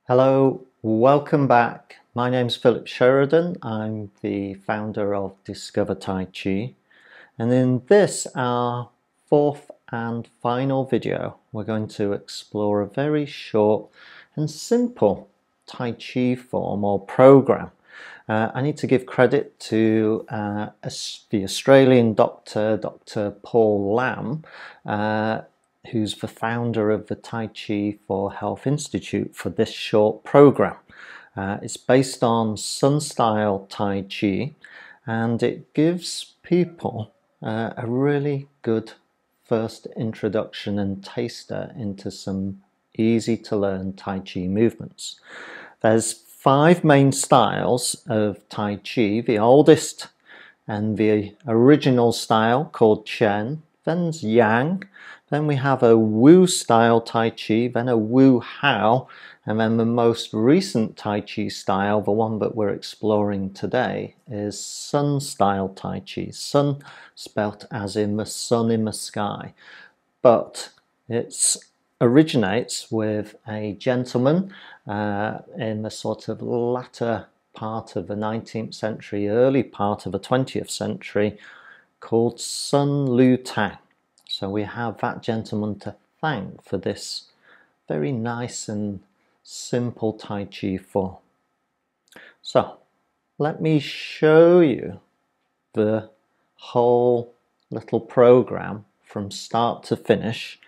Hello, welcome back. My name's Philip Sheridan. I'm the founder of Discover Tai Chi. And in this, our fourth and final video, we're going to explore a very short and simple Tai Chi form or program. I need to give credit to the Australian doctor, Dr. Paul Lam, who's the founder of the Tai Chi for Health Institute for this short program. It's based on Sun Style Tai Chi, and it gives people a really good first introduction and taster into some easy to learn Tai Chi movements. There's 5 main styles of Tai Chi. The oldest and the original style called Chen, then's Yang, then we have a Wu style Tai Chi, then a Wu Hao, and then the most recent Tai Chi style, the one that we're exploring today, is Sun Style Tai Chi. Sun spelt as in the sun in the sky, but it originates with a gentleman in the sort of latter part of the 19th century, early part of the 20th century, called Sun Lu Tang. So we have that gentleman to thank for this very nice and simple Tai Chi form. So let me show you the whole little program from start to finish,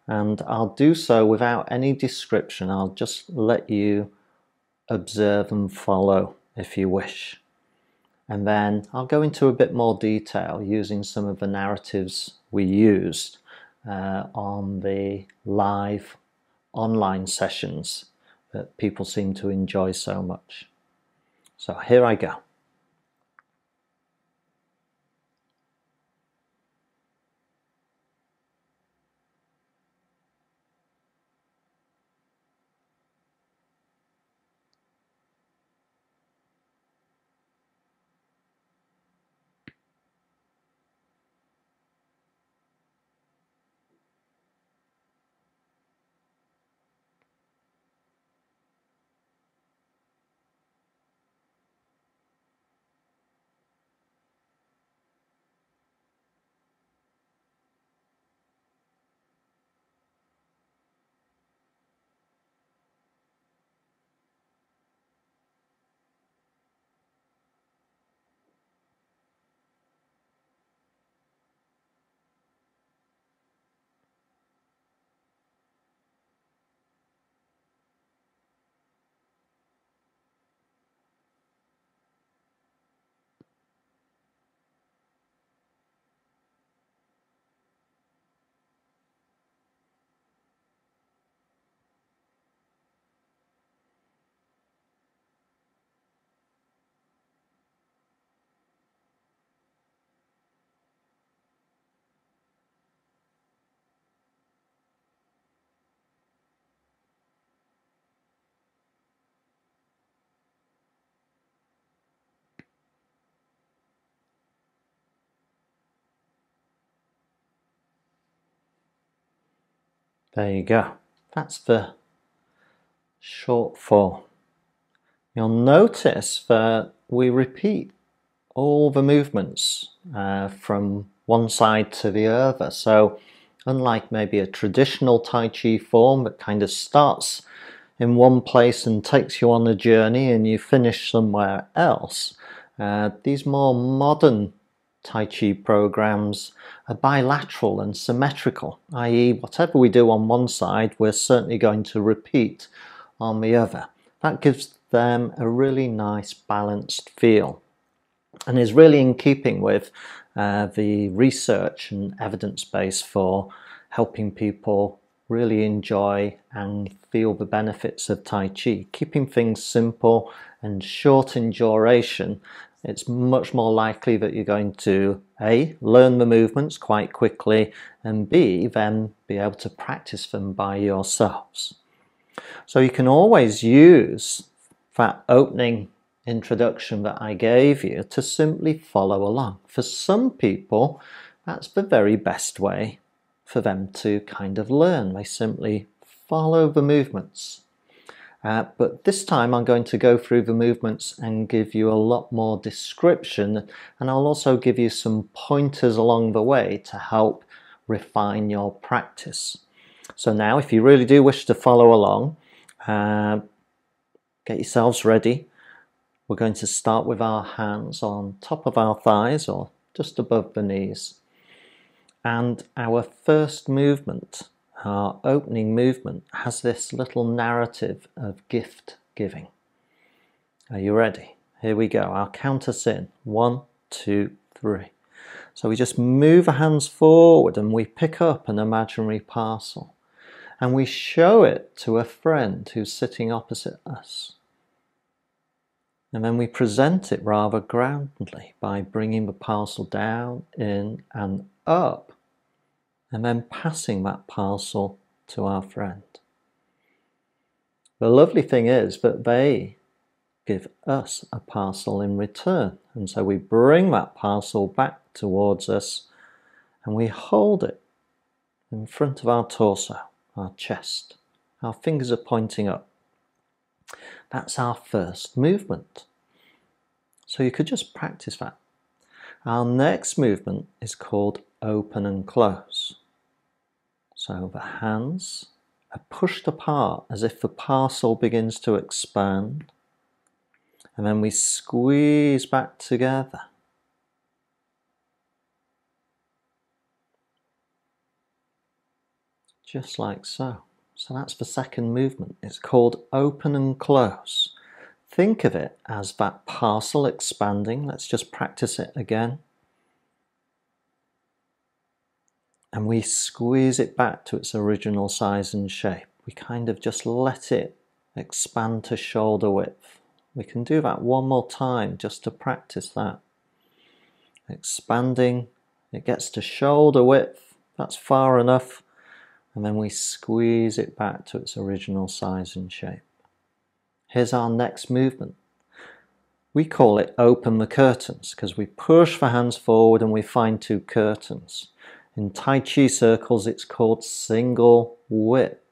and I'll do so without any description. I'll just let you observe and follow if you wish. And then I'll go into a bit more detail using some of the narratives we used on the live online sessions that people seem to enjoy so much. So here I go. There you go. That's the short form. You'll notice that we repeat all the movements from one side to the other. So unlike maybe a traditional Tai Chi form that kind of starts in one place and takes you on a journey and you finish somewhere else, these more modern Tai Chi programs are bilateral and symmetrical, i.e. whatever we do on one side, we're certainly going to repeat on the other. That gives them a really nice balanced feel and is really in keeping with the research and evidence base for helping people really enjoy and feel the benefits of Tai Chi. Keeping things simple and short in duration, it's much more likely that you're going to A, learn the movements quite quickly, and B, then be able to practice them by yourselves. So you can always use that opening introduction that I gave you to simply follow along. For some people, that's the very best way for them to kind of learn. They simply follow the movements. But this time I'm going to go through the movements and give you a lot more description, and I'll also give you some pointers along the way to help refine your practice. So now, if you really do wish to follow along, get yourselves ready. We're going to start with our hands on top of our thighs or just above the knees. And our first movement, our opening movement, has this little narrative of gift giving. Are you ready? Here we go. I'll count us in. 1, 2, 3. So we just move our hands forward and we pick up an imaginary parcel and we show it to a friend who's sitting opposite us. And then we present it rather grandly by bringing the parcel down, in and up, and then passing that parcel to our friend. The lovely thing is that they give us a parcel in return, and so we bring that parcel back towards us and we hold it in front of our torso, our chest. Our fingers are pointing up. That's our first movement. So you could just practice that. Our next movement is called open and close. So the hands are pushed apart as if the parcel begins to expand, and then we squeeze back together. Just like so. So that's the second movement. It's called open and close. Think of it as that parcel expanding. Let's just practice it again. And we squeeze it back to its original size and shape. We kind of just let it expand to shoulder width. We can do that one more time just to practice that. Expanding, it gets to shoulder width. That's far enough. And then we squeeze it back to its original size and shape. Here's our next movement. We call it open the curtains because we push the hands forward and we find 2 curtains. In Tai Chi circles it's called single whip.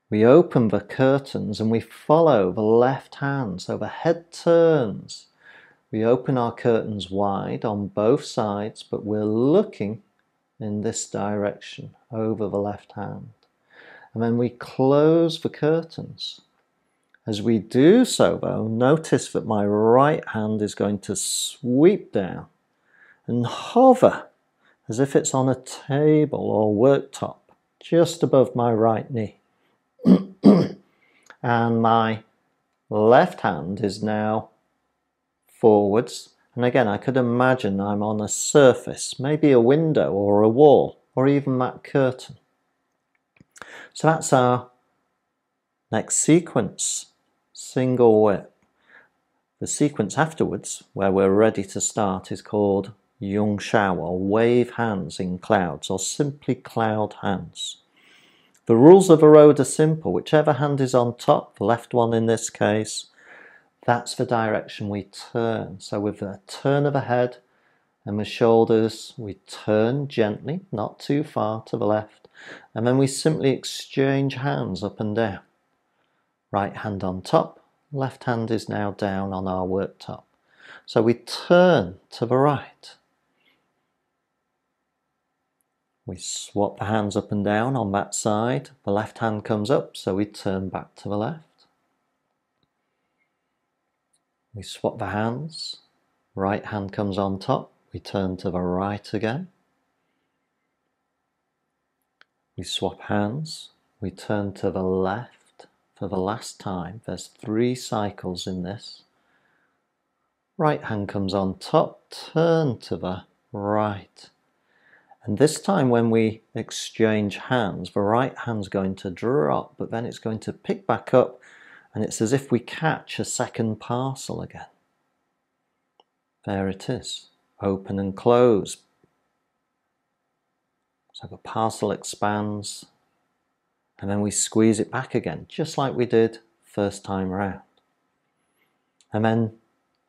We open the curtains and we follow the left hand, so the head turns. We open our curtains wide on both sides, but we're looking in this direction over the left hand. And then we close the curtains. As we do so though, notice that my right hand is going to sweep down and hover as if it's on a table or worktop just above my right knee. And my left hand is now forwards, and again I could imagine I'm on a surface, maybe a window or a wall or even that curtain. So that's our next sequence, single whip. The sequence afterwards, where we're ready to start, is called Yung Shao, or wave hands in clouds, or simply cloud hands. The rules of the road are simple. Whichever hand is on top, the left one in this case, that's the direction we turn. So with the turn of the head and the shoulders, we turn gently, not too far to the left, and then we simply exchange hands up and down. Right hand on top, left hand is now down on our worktop. So we turn to the right. We swap the hands up and down on that side. The left hand comes up, so we turn back to the left. We swap the hands. Right hand comes on top. We turn to the right again. We swap hands. We turn to the left for the last time. There's 3 cycles in this. Right hand comes on top. Turn to the right. And this time when we exchange hands, the right hand's going to drop, but then it's going to pick back up, and it's as if we catch a second parcel again. There it is, open and close. So the parcel expands, and then we squeeze it back again, just like we did first time round. And then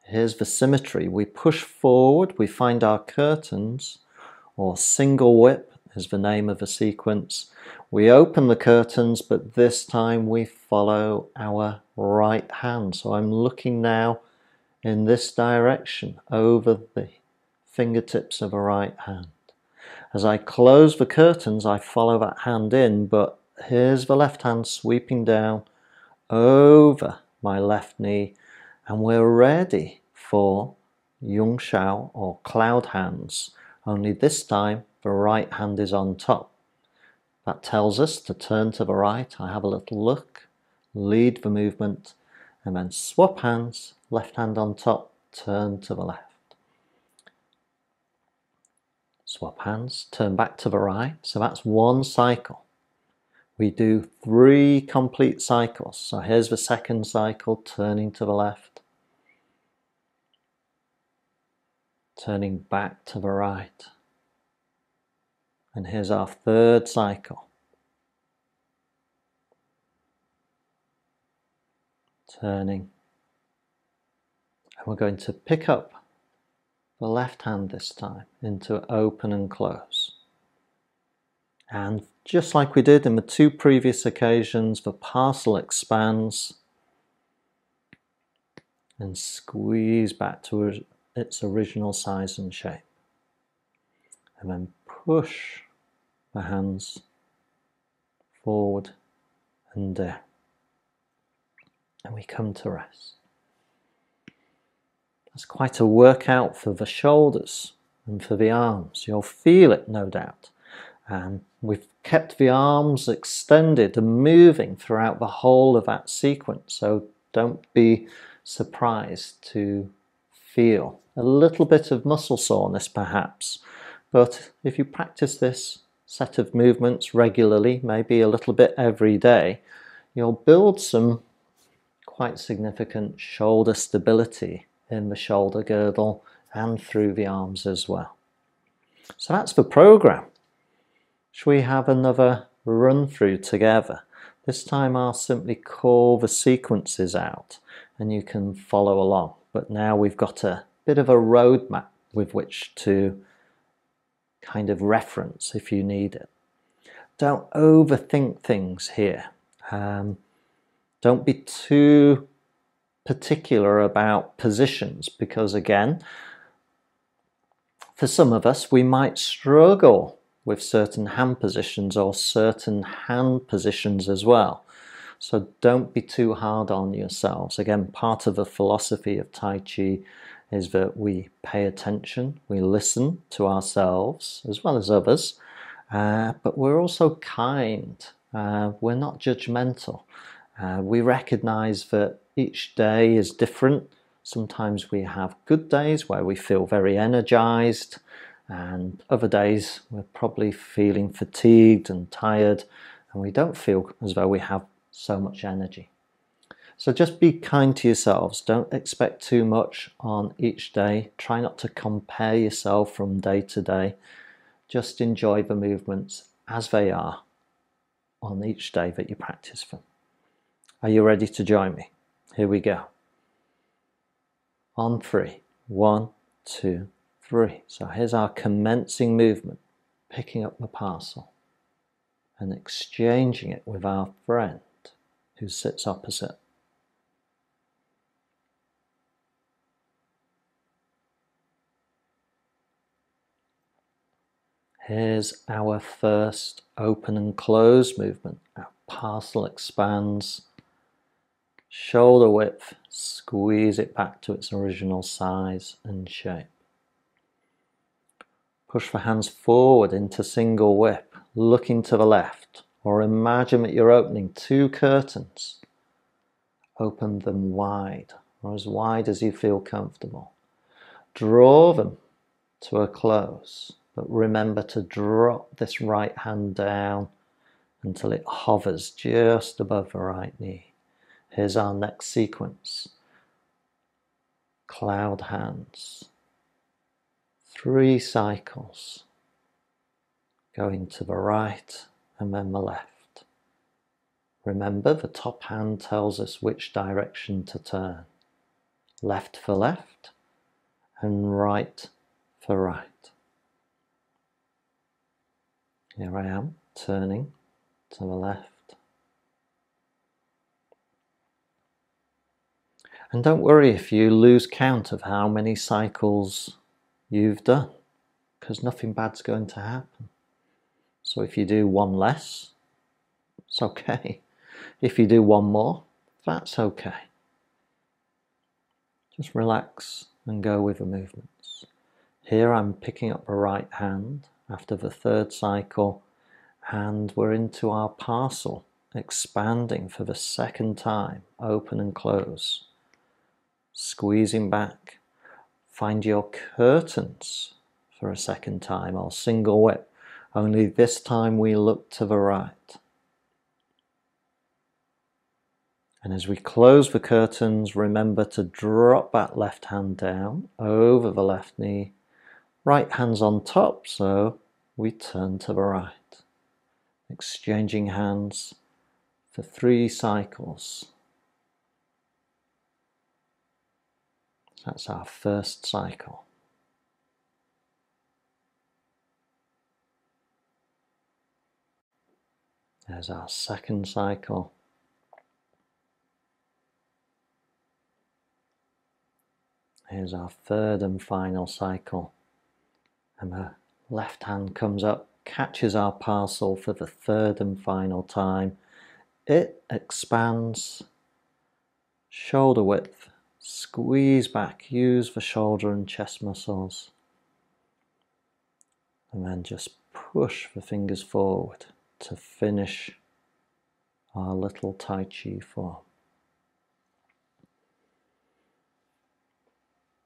here's the symmetry. We push forward, we find our curtains, or single whip is the name of the sequence. We open the curtains, but this time we follow our right hand. So I'm looking now in this direction over the fingertips of a right hand. As I close the curtains, I follow that hand in, but here's the left hand sweeping down over my left knee, and we're ready for Yung Shao or cloud hands, only this time the right hand is on top. That tells us to turn to the right. I have a little look, lead the movement, and then swap hands, left hand on top, turn to the left. Swap hands, turn back to the right. So that's one cycle. We do 3 complete cycles. So here's the second cycle, turning to the left, turning back to the right. And here's our third cycle. Turning. And we're going to pick up the left hand this time into open and close. And just like we did in the 2 previous occasions, the parcel expands and squeeze back to its original size and shape. And then push the hands forward and down. And we come to rest. That's quite a workout for the shoulders and for the arms. You'll feel it, no doubt. And we've kept the arms extended and moving throughout the whole of that sequence. So don't be surprised to feel a little bit of muscle soreness perhaps. But if you practice this set of movements regularly, maybe a little bit every day, you'll build some quite significant shoulder stability in the shoulder girdle and through the arms as well. So that's the program. Shall we have another run through together? This time I'll simply call the sequences out and you can follow along. But now we've got a bit of a roadmap with which to kind of reference if you need it. Don't overthink things here. Don't be too particular about positions, because again, for some of us, we might struggle with certain hand positions or certain hand positions as well. So don't be too hard on yourselves. Again, part of the philosophy of Tai Chi is that we pay attention, we listen to ourselves as well as others, but we're also kind. We're not judgmental. We recognize that each day is different. Sometimes we have good days where we feel very energized, and other days we're probably feeling fatigued and tired, and we don't feel as though we have so much energy. So just be kind to yourselves. Don't expect too much on each day. Try not to compare yourself from day to day. Just enjoy the movements as they are on each day that you practice them. Are you ready to join me? Here we go. On 3. 1, 2, 3. So here's our commencing movement, picking up the parcel and exchanging it with our friend who sits opposite. Here's our first open and close movement. Our parcel expands, shoulder width, squeeze it back to its original size and shape. Push the hands forward into single whip, looking to the left, or imagine that you're opening 2 curtains. Open them wide, or as wide as you feel comfortable. Draw them to a close, but remember to drop this right hand down until it hovers just above the right knee. Here's our next sequence. Cloud hands. 3 cycles. Going to the right and then the left. Remember, the top hand tells us which direction to turn. Left for left and right for right. Here I am, turning to the left. And don't worry if you lose count of how many cycles you've done, because nothing bad's going to happen. So if you do one less, it's okay. If you do one more, that's okay. Just relax and go with the movements. Here I'm picking up the right hand after the third cycle, and we're into our parcel, expanding for the second time, open and close. Squeezing back. Find your curtains for a second time, or single whip, only this time we look to the right. And as we close the curtains, remember to drop that left hand down over the left knee. Right hand's on top, so we turn to the right. Exchanging hands for 3 cycles. That's our first cycle. There's our second cycle. Here's our third and final cycle. And the left hand comes up, catches our parcel for the third and final time. It expands, shoulder width, squeeze back, use the shoulder and chest muscles. And then just push the fingers forward to finish our little Tai Chi form.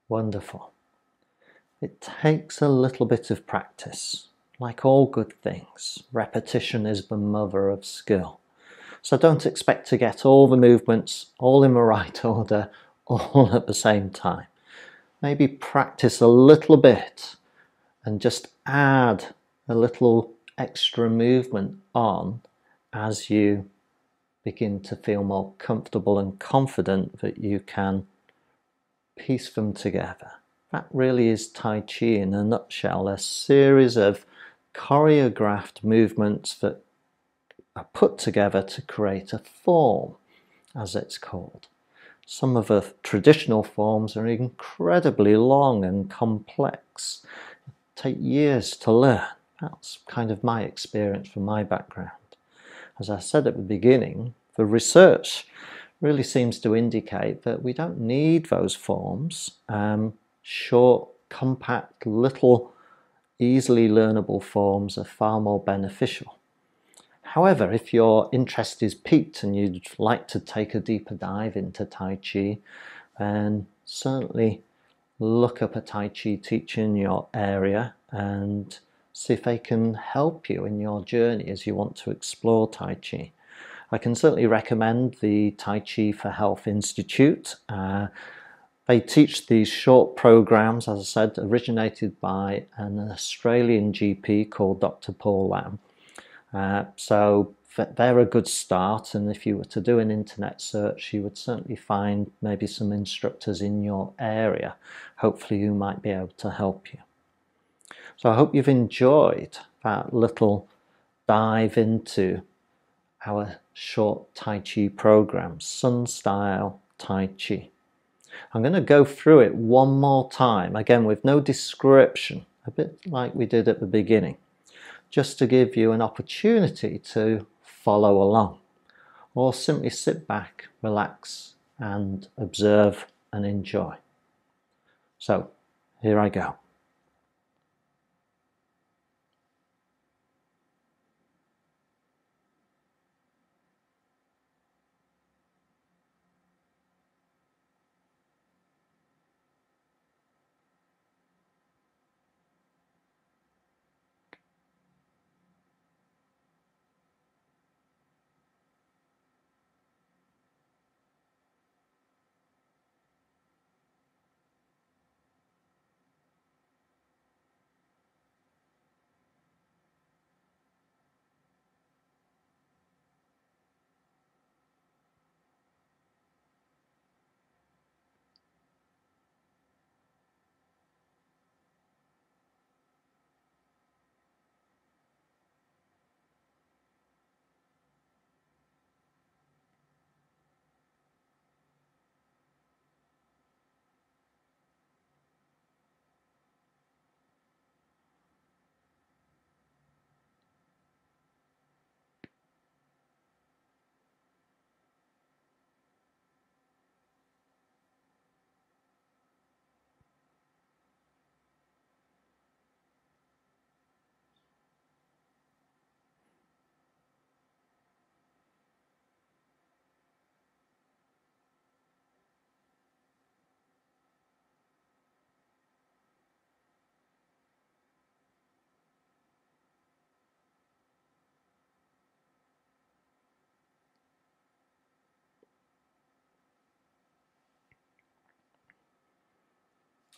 Wonderful. It takes a little bit of practice. Like all good things, repetition is the mother of skill. So don't expect to get all the movements all in the right order, all at the same time. Maybe practice a little bit and just add a little extra movement on as you begin to feel more comfortable and confident that you can piece them together. That really is Tai Chi in a nutshell, a series of choreographed movements that are put together to create a form, as it's called. Some of the traditional forms are incredibly long and complex, take years to learn. That's kind of my experience from my background. As I said at the beginning, the research really seems to indicate that we don't need those forms. Short, compact, little, easily learnable forms are far more beneficial. However, if your interest is piqued and you'd like to take a deeper dive into Tai Chi, then certainly look up a Tai Chi teacher in your area and see if they can help you in your journey as you want to explore Tai Chi. I can certainly recommend the Tai Chi for Health Institute. They teach these short programs, as I said, originated by an Australian GP called Dr. Paul Lam. So they're a good start, and if you were to do an internet search, you would certainly find maybe some instructors in your area. Hopefully you might be able to help you. So I hope you've enjoyed that little dive into our short Tai Chi program, Sun Style Tai Chi. I'm going to go through it one more time, again with no description, a bit like we did at the beginning, just to give you an opportunity to follow along, or simply sit back, relax, and observe and enjoy. So, here I go.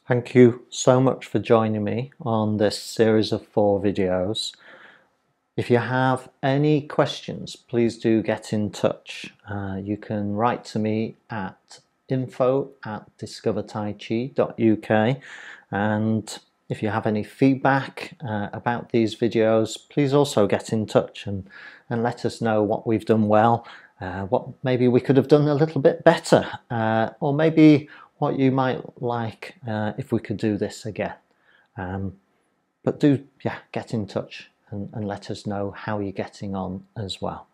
Thank you so much for joining me on this series of 4 videos. If you have any questions, please do get in touch. You can write to me at info@discovertaichi.uk, and if you have any feedback about these videos, please also get in touch and let us know what we've done well, what maybe we could have done a little bit better, or maybe what you might like if we could do this again. But do, get in touch and let us know how you're getting on as well.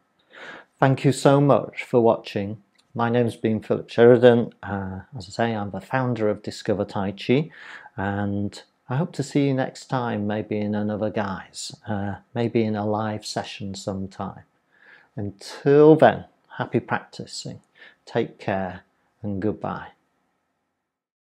Thank you so much for watching. My name's been Philip Sheridan. As I say, I'm the founder of Discover Tai Chi, and I hope to see you next time, maybe in another guise, maybe in a live session sometime. Until then, happy practicing, take care, and goodbye.